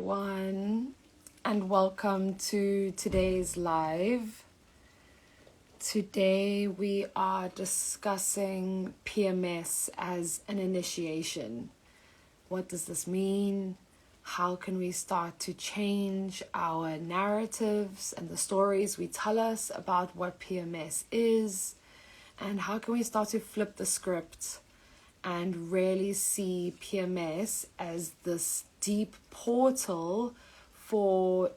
everyone, and welcome to today's live. Today we are discussing PMS as an initiation. What does this mean? How can we start to change our narratives and the stories we tell us about what PMS is? And how can we start to flip the script and really see PMS as this deep portal for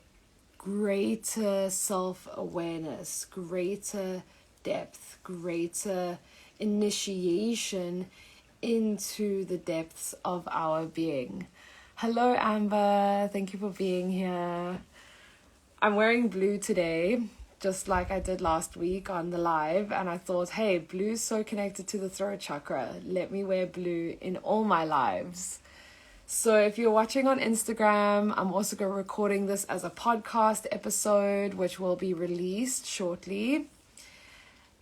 greater self-awareness, greater depth, greater initiation into the depths of our being. Hello, Amber. Thank you for being here. I'm wearing blue today, just like I did last week on the live, and I thought, hey, blue's so connected to the throat chakra. Let me wear blue in all my lives. So if you're watching on Instagram, I'm also recording this as a podcast episode, which will be released shortly.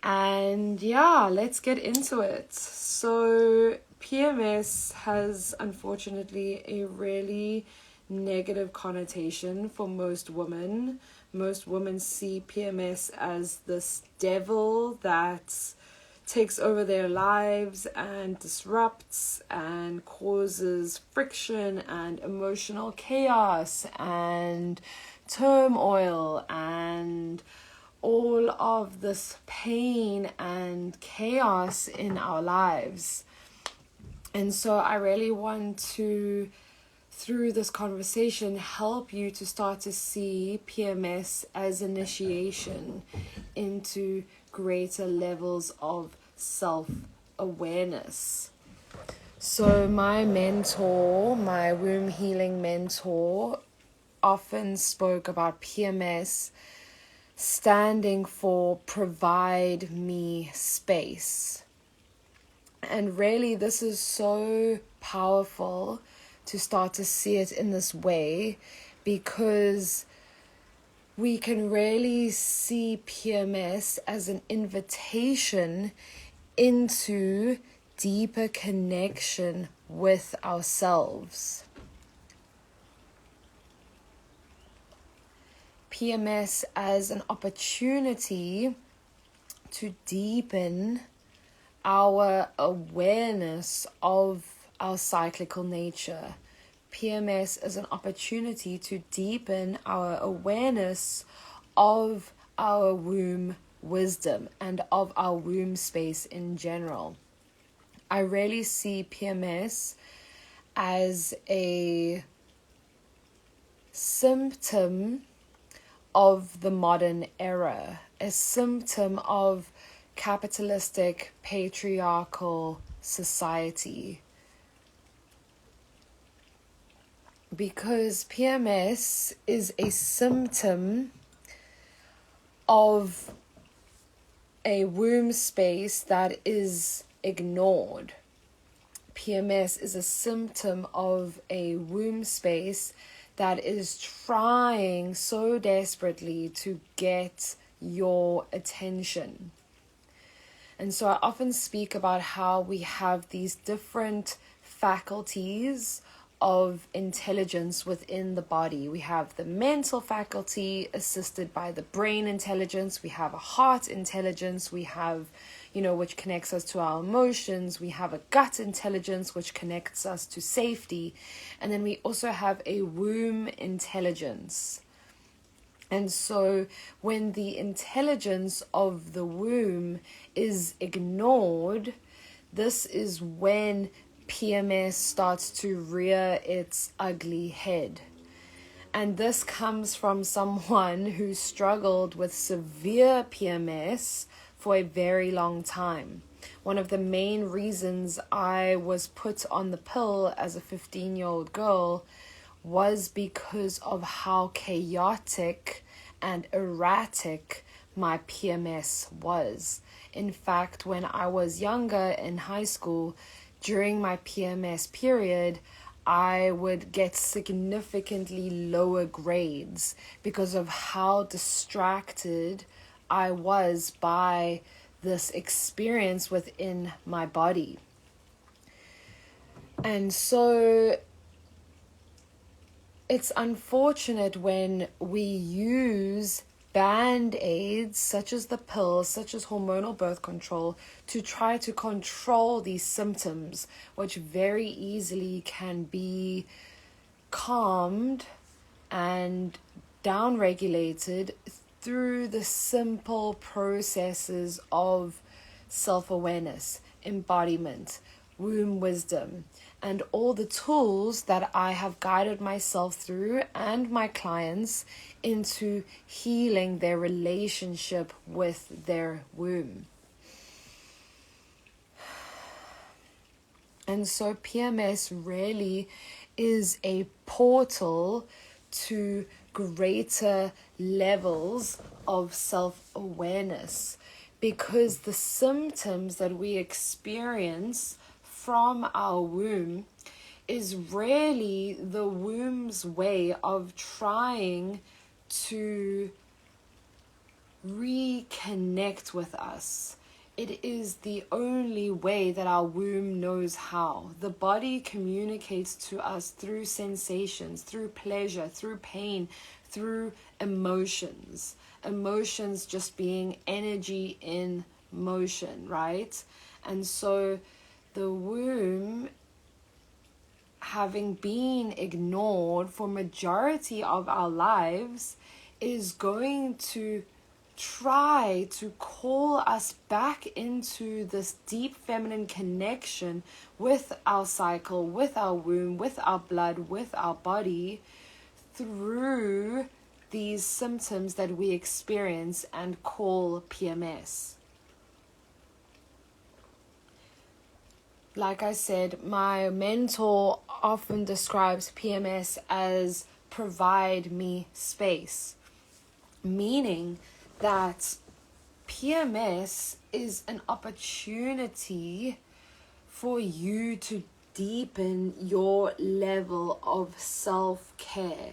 And yeah, let's get into it. So PMS has unfortunately a really negative connotation for most women. Most women see PMS as this devil that takes over their lives and disrupts and causes friction and emotional chaos and turmoil and all of this pain and chaos in our lives. And so I really want to, through this conversation, help you to start to see PMS as initiation into greater levels of self-awareness. So my mentor, my womb healing mentor, often spoke about PMS standing for provide me space. And really this is so powerful to start to see it in this way, because we can really see PMS as an invitation into deeper connection with ourselves. PMS as an opportunity to deepen our awareness of our cyclical nature. PMS is an opportunity to deepen our awareness of our womb wisdom and of our womb space in general. I really see PMS as a symptom of the modern era, a symptom of capitalistic, patriarchal society. Because PMS is a symptom of a womb space that is ignored. PMS is a symptom of a womb space that is trying so desperately to get your attention. And so I often speak about how we have these different faculties of intelligence within the body. We have the mental faculty assisted by the brain intelligence. We have a heart intelligence. We have, which connects us to our emotions. We have a gut intelligence, which connects us to safety. And then we also have a womb intelligence. And so when the intelligence of the womb is ignored, this is when PMS starts to rear its ugly head. And this comes from someone who struggled with severe PMS for a very long time. One of the main reasons I was put on the pill as a 15-year-old girl was because of how chaotic and erratic my PMS was. In fact, when I was younger in high school, during my PMS period, I would get significantly lower grades because of how distracted I was by this experience within my body. And so it's unfortunate when we use band-aids such as the pills, such as hormonal birth control, to try to control these symptoms, which very easily can be calmed and downregulated through the simple processes of self-awareness, embodiment, womb wisdom, and all the tools that I have guided myself through and my clients into healing their relationship with their womb. And so PMS really is a portal to greater levels of self-awareness, because the symptoms that we experience from our womb is really the womb's way of trying to reconnect with us. It is the only way that our womb knows how. The body communicates to us through sensations, through pleasure, through pain, through emotions. Emotions just being energy in motion, right? And so the womb, having been ignored for majority of our lives, is going to try to call us back into this deep feminine connection with our cycle, with our womb, with our blood, with our body, through these symptoms that we experience and call PMS. Like I said, my mentor often describes PMS as provide me space, meaning that PMS is an opportunity for you to deepen your level of self-care,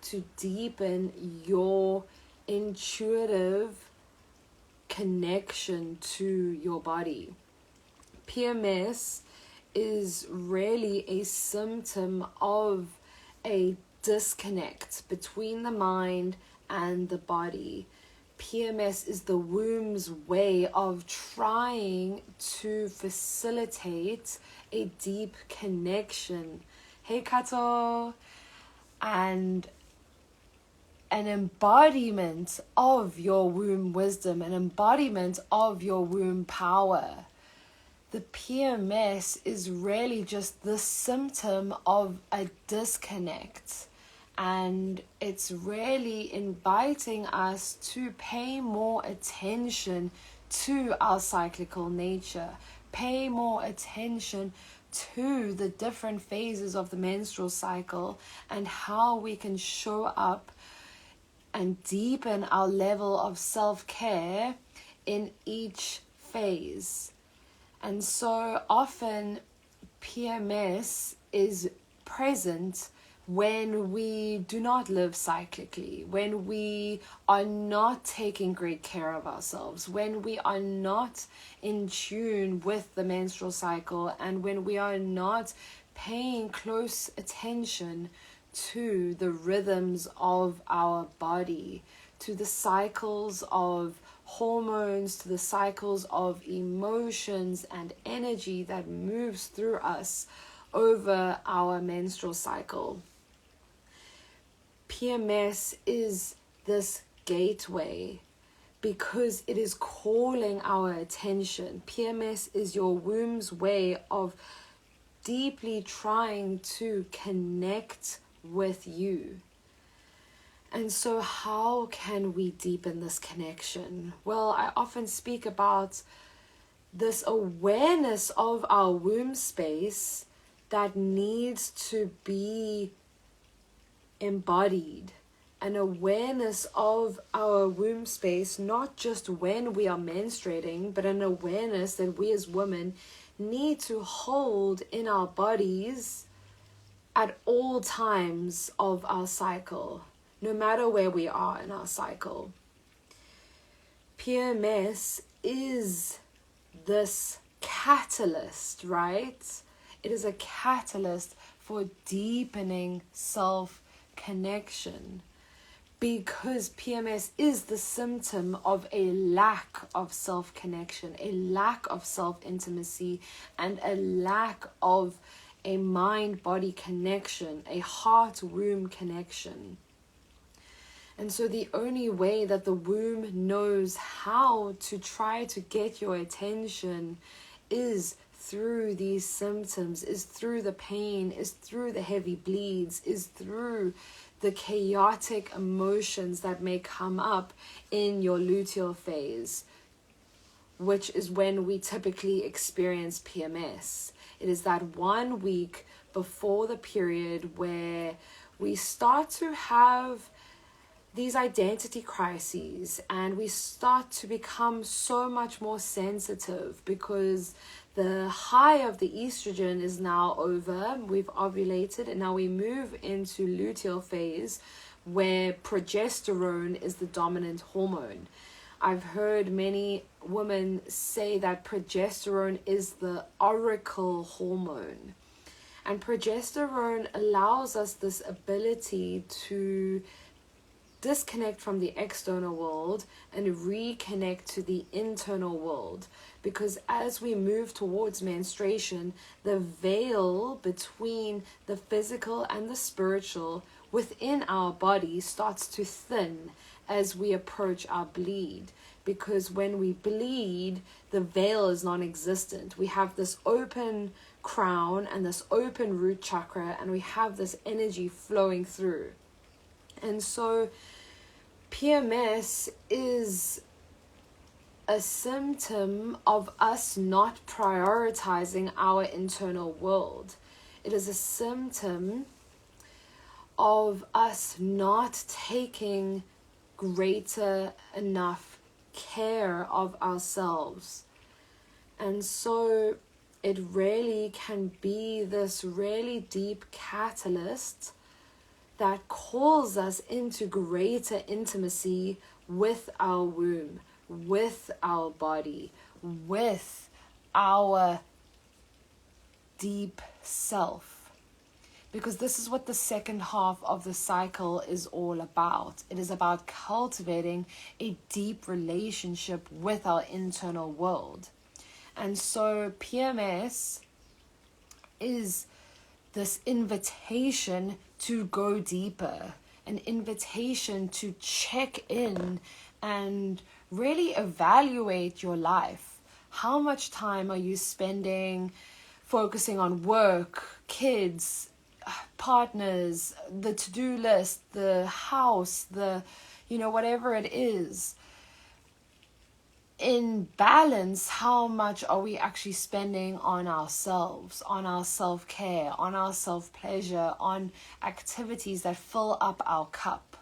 to deepen your intuitive connection to your body. PMS is really a symptom of a disconnect between the mind and the body. PMS is the womb's way of trying to facilitate a deep connection. Hey Kato! And an embodiment of your womb wisdom, an embodiment of your womb power. The PMS is really just the symptom of a disconnect. And it's really inviting us to pay more attention to our cyclical nature, pay more attention to the different phases of the menstrual cycle and how we can show up and deepen our level of self-care in each phase. And so often PMS is present when we do not live cyclically, when we are not taking great care of ourselves, when we are not in tune with the menstrual cycle, and when we are not paying close attention to the rhythms of our body, to the cycles of hormones, to the cycles of emotions and energy that moves through us over our menstrual cycle. PMS is this gateway because it is calling our attention. PMS is your womb's way of deeply trying to connect with you. And so how can we deepen this connection? Well, I often speak about this awareness of our womb space that needs to be embodied. An awareness of our womb space, not just when we are menstruating, but an awareness that we as women need to hold in our bodies at all times of our cycle, no matter where we are in our cycle. PMS is this catalyst, right? It is a catalyst for deepening self-care. connection, because PMS is the symptom of a lack of self-connection, a lack of self-intimacy, and a lack of a mind-body connection, a heart-womb connection. And so the only way that the womb knows how to try to get your attention is through these symptoms, is through the pain, is through the heavy bleeds, is through the chaotic emotions that may come up in your luteal phase, which is when we typically experience PMS. It is that 1 week before the period where we start to have these identity crises, and we start to become so much more sensitive because the high of the estrogen is now over. We've ovulated, and now we move into luteal phase where progesterone is the dominant hormone. I've heard many women say that progesterone is the oracle hormone. And progesterone allows us this ability to disconnect from the external world and reconnect to the internal world, because as we move towards menstruation, the veil between the physical and the spiritual within our body starts to thin as we approach our bleed. Because when we bleed, the veil is non-existent. We have this open crown and this open root chakra, and we have this energy flowing through. And so PMS is a symptom of us not prioritizing our internal world. It is a symptom of us not taking greater enough care of ourselves. And so it really can be this really deep catalyst that calls us into greater intimacy with our womb, with our body, with our deep self. Because this is what the second half of the cycle is all about. It is about cultivating a deep relationship with our internal world. And so PMS is this invitation to go deeper, an invitation to check in and really evaluate your life. How much time are you spending focusing on work, kids, partners, the to-do list, the house, whatever it is? In balance, how much are we actually spending on ourselves, on our self-care, on our self-pleasure, on activities that fill up our cup?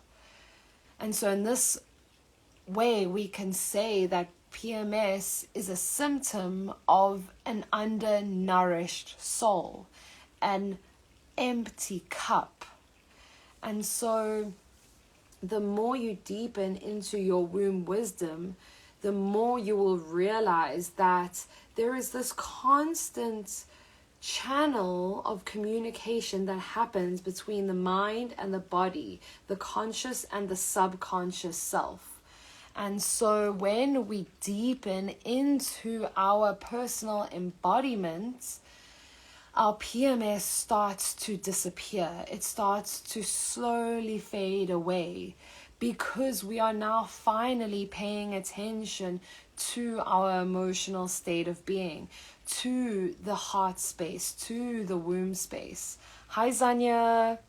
And so in this way, we can say that PMS is a symptom of an undernourished soul, an empty cup. And so the more you deepen into your womb wisdom, the more you will realize that there is this constant channel of communication that happens between the mind and the body, the conscious and the subconscious self. And so when we deepen into our personal embodiment, our PMS starts to disappear. It starts to slowly fade away, because we are now finally paying attention to our emotional state of being, to the heart space, to the womb space. Hi, Zanya.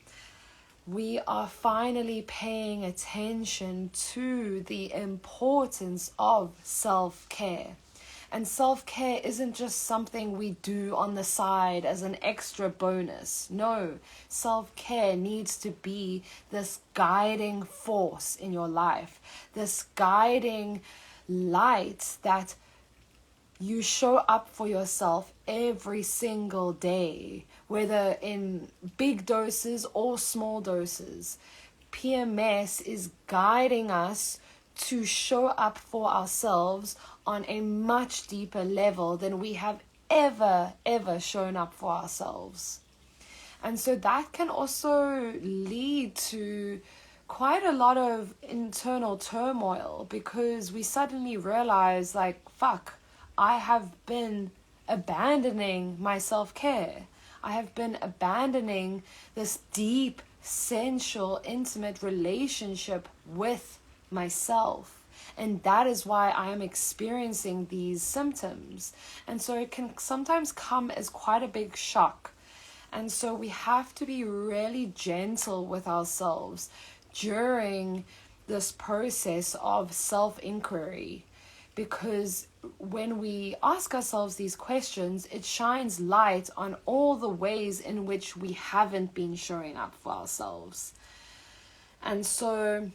We are finally paying attention to the importance of self-care. And self-care isn't just something we do on the side as an extra bonus. No, self-care needs to be this guiding force in your life, this guiding light that you show up for yourself every single day, whether in big doses or small doses. PMS is guiding us to show up for ourselves on a much deeper level than we have ever shown up for ourselves. And so that can also lead to quite a lot of internal turmoil, because we suddenly realize, like, fuck, I have been abandoning my self-care. I have been abandoning this deep, sensual, intimate relationship with myself. And that is why I am experiencing these symptoms. And so it can sometimes come as quite a big shock. And so we have to be really gentle with ourselves during this process of self-inquiry, because when we ask ourselves these questions, it shines light on all the ways in which we haven't been showing up for ourselves. And so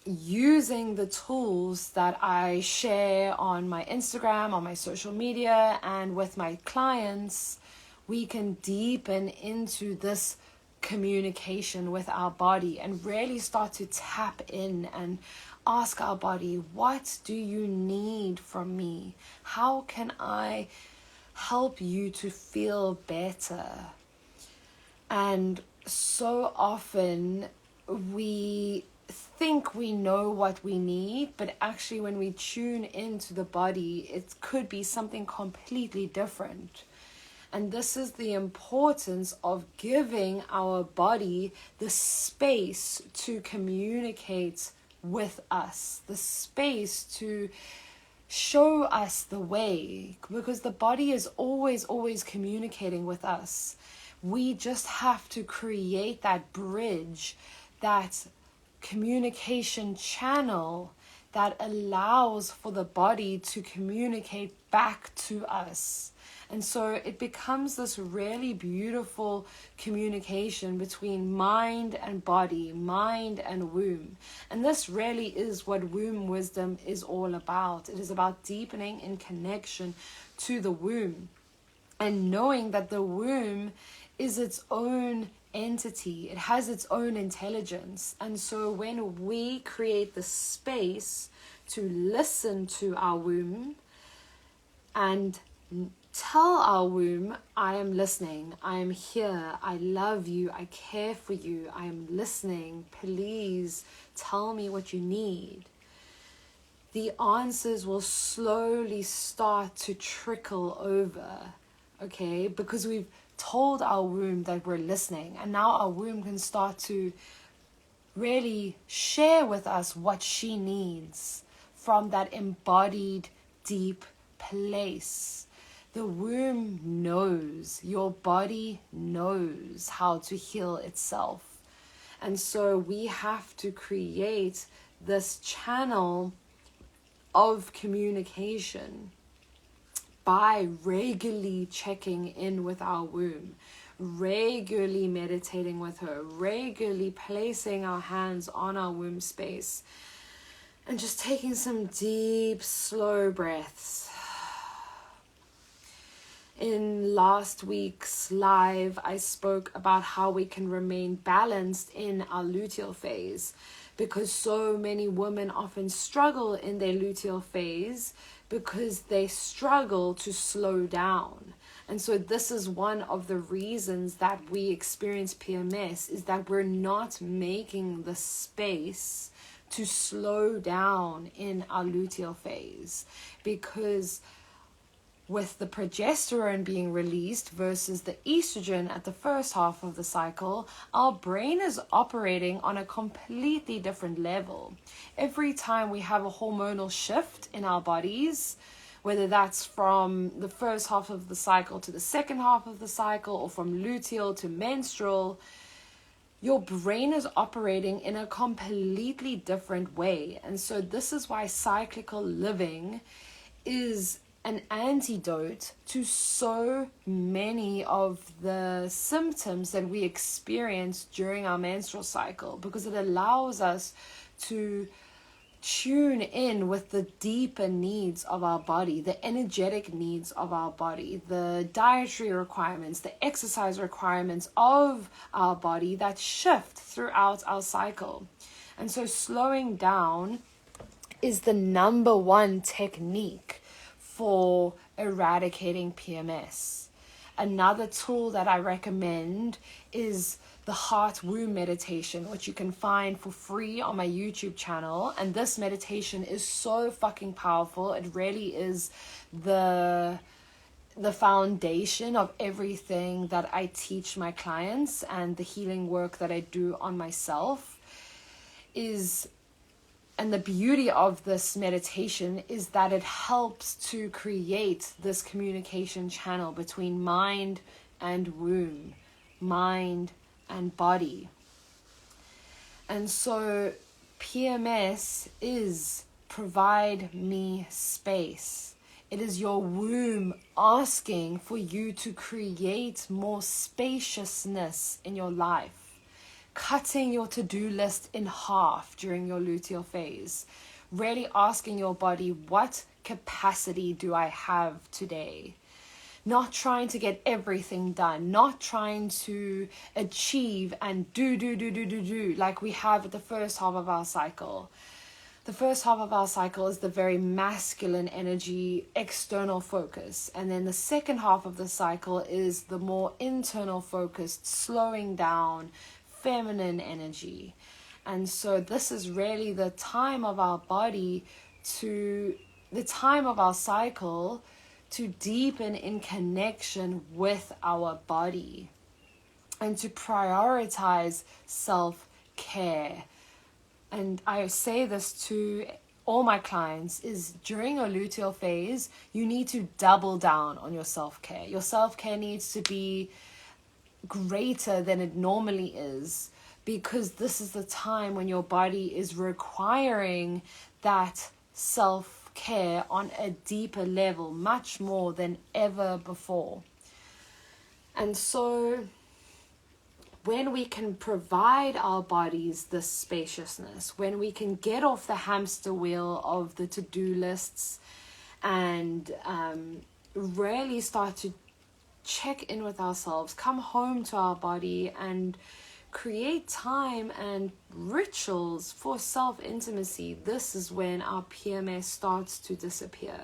using the tools that I share on my Instagram, on my social media, and with my clients, we can deepen into this communication with our body and really start to tap in and ask our body, what do you need from me? How can I help you to feel better? And so often we think we know what we need, but actually when we tune into the body, it could be something completely different. And this is the importance of giving our body the space to communicate with us, the space to show us the way, because the body is always communicating with us. We just have to create that bridge, that communication channel that allows for the body to communicate back to us. And so it becomes this really beautiful communication between mind and body, mind and womb. And this really is what womb wisdom is all about. It is about deepening in connection to the womb and knowing that the womb is its own entity. It has its own intelligence. And so when we create the space to listen to our womb and tell our womb, I am listening, I am here, I love you, I care for you, I am listening, please tell me what you need, the answers will slowly start to trickle over, okay? Because we've told our womb that we're listening, and now our womb can start to really share with us what she needs from that embodied deep place. The womb knows, your body knows how to heal itself. And so we have to create this channel of communication by regularly checking in with our womb, regularly meditating with her, regularly placing our hands on our womb space, and just taking some deep, slow breaths. In last week's live, I spoke about how we can remain balanced in our luteal phase, because so many women often struggle in their luteal phase because they struggle to slow down. And so this is one of the reasons that we experience PMS, is that we're not making the space to slow down in our luteal phase, because with the progesterone being released versus the estrogen at the first half of the cycle, our brain is operating on a completely different level. Every time we have a hormonal shift in our bodies, whether that's from the first half of the cycle to the second half of the cycle, or from luteal to menstrual, your brain is operating in a completely different way. And so this is why cyclical living is an antidote to so many of the symptoms that we experience during our menstrual cycle, because it allows us to tune in with the deeper needs of our body, the energetic needs of our body, the dietary requirements, the exercise requirements of our body that shift throughout our cycle. And so slowing down is the number one technique for eradicating PMS. Another tool that I recommend is the heart womb meditation, which you can find for free on my YouTube channel. And this meditation is so fucking powerful. It really is the foundation of everything that I teach my clients, and the healing work that I do on myself and the beauty of this meditation is that it helps to create this communication channel between mind and womb, mind and body. And so PMS is provide me space. It is your womb asking for you to create more spaciousness in your life. Cutting your to-do list in half during your luteal phase. Really asking your body, what capacity do I have today? Not trying to get everything done. Not trying to achieve and do like we have at the first half of our cycle. The first half of our cycle is the very masculine energy, external focus. And then the second half of the cycle is the more internal focused, slowing down, feminine energy. And so this is really the time of our body the time of our cycle to deepen in connection with our body and to prioritize self-care. And I say this to all my clients, is during your luteal phase, you need to double down on your self-care. Your self-care needs to be greater than it normally is, because this is the time when your body is requiring that self-care on a deeper level, much more than ever before. And so when we can provide our bodies this spaciousness, when we can get off the hamster wheel of the to-do lists and really start to check in with ourselves, come home to our body and create time and rituals for self-intimacy, this is when our PMS starts to disappear.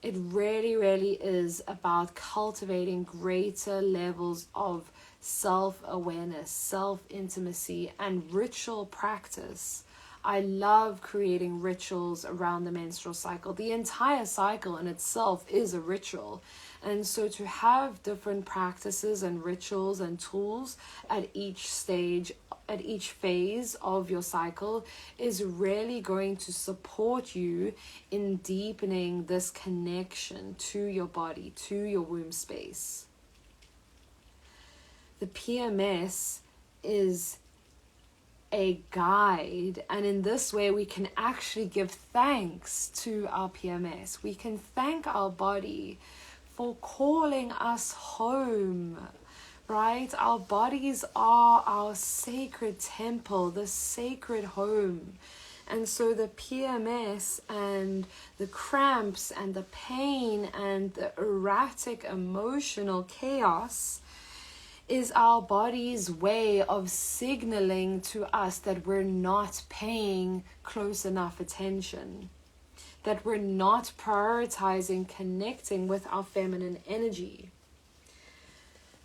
It really, really is about cultivating greater levels of self-awareness, self-intimacy, and ritual practice. I love creating rituals around the menstrual cycle. The entire cycle in itself is a ritual. And so to have different practices and rituals and tools at each stage, at each phase of your cycle is really going to support you in deepening this connection to your body, to your womb space. The PMS is a guide, and in this way we can actually give thanks to our PMS. We can thank our body for calling us home, right? Our bodies are our sacred temple, the sacred home. And so the PMS and the cramps and the pain and the erratic emotional chaos is our body's way of signaling to us that we're not paying close enough attention, that we're not prioritizing connecting with our feminine energy.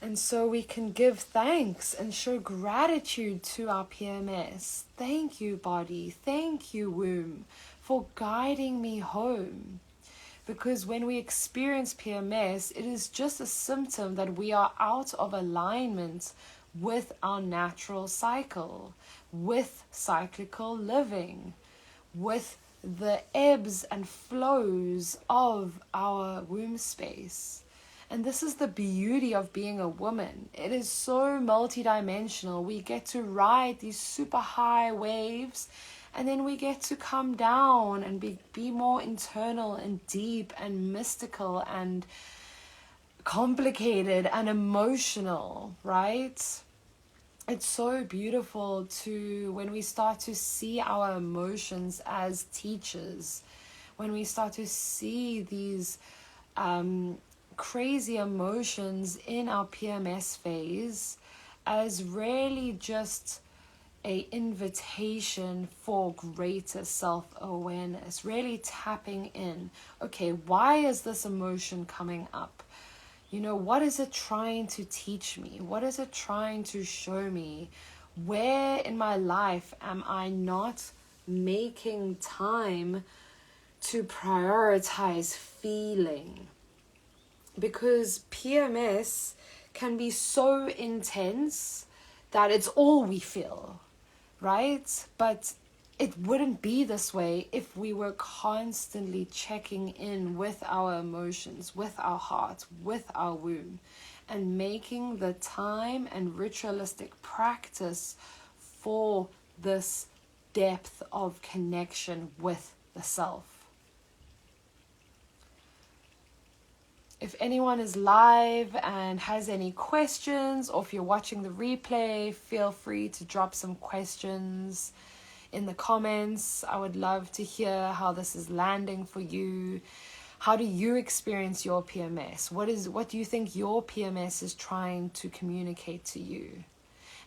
And so we can give thanks and show gratitude to our PMS. Thank you, body. Thank you, womb, for guiding me home. Because when we experience PMS, it is just a symptom that we are out of alignment with our natural cycle, with cyclical living, with the ebbs and flows of our womb space. And this is the beauty of being a woman. It is so multidimensional. We get to ride these super high waves, and then we get to come down and be more internal and deep and mystical and complicated and emotional, right? It's so beautiful when we start to see our emotions as teachers, when we start to see these crazy emotions in our PMS phase as really just an invitation for greater self-awareness, really tapping in. Okay, why is this emotion coming up? What is it trying to teach me? What is it trying to show me? Where in my life am I not making time to prioritize feeling? Because PMS can be so intense that it's all we feel, right? But it wouldn't be this way if we were constantly checking in with our emotions, with our heart, with our womb, and making the time and ritualistic practice for this depth of connection with the self. If anyone is live and has any questions, or if you're watching the replay, feel free to drop some questions in the comments. I would love to hear how this is landing for you. How do you experience your PMS? What do you think your PMS is trying to communicate to you?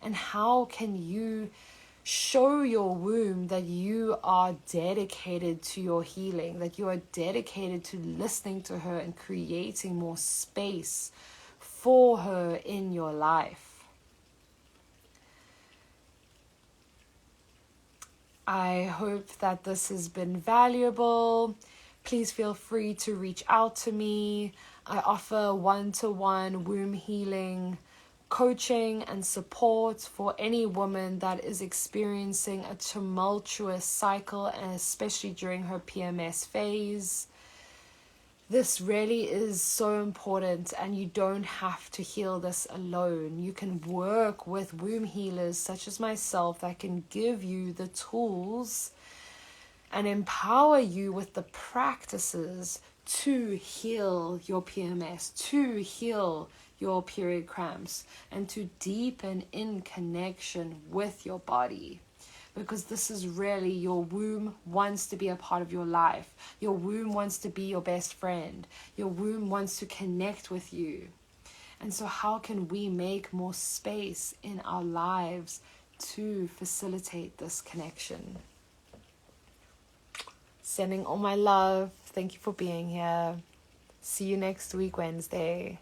And how can you show your womb that you are dedicated to your healing, that you are dedicated to listening to her and creating more space for her in your life? I hope that this has been valuable. Please feel free to reach out to me. I offer one-to-one womb healing coaching and support for any woman that is experiencing a tumultuous cycle, and especially during her PMS phase. This really is so important, and you don't have to heal this alone. You can work with womb healers such as myself that can give you the tools and empower you with the practices to heal your PMS, to heal your period cramps, and to deepen in connection with your body. Because this is really, your womb wants to be a part of your life. Your womb wants to be your best friend. Your womb wants to connect with you. And so how can we make more space in our lives to facilitate this connection? Sending all my love. Thank you for being here. See you next week, Wednesday.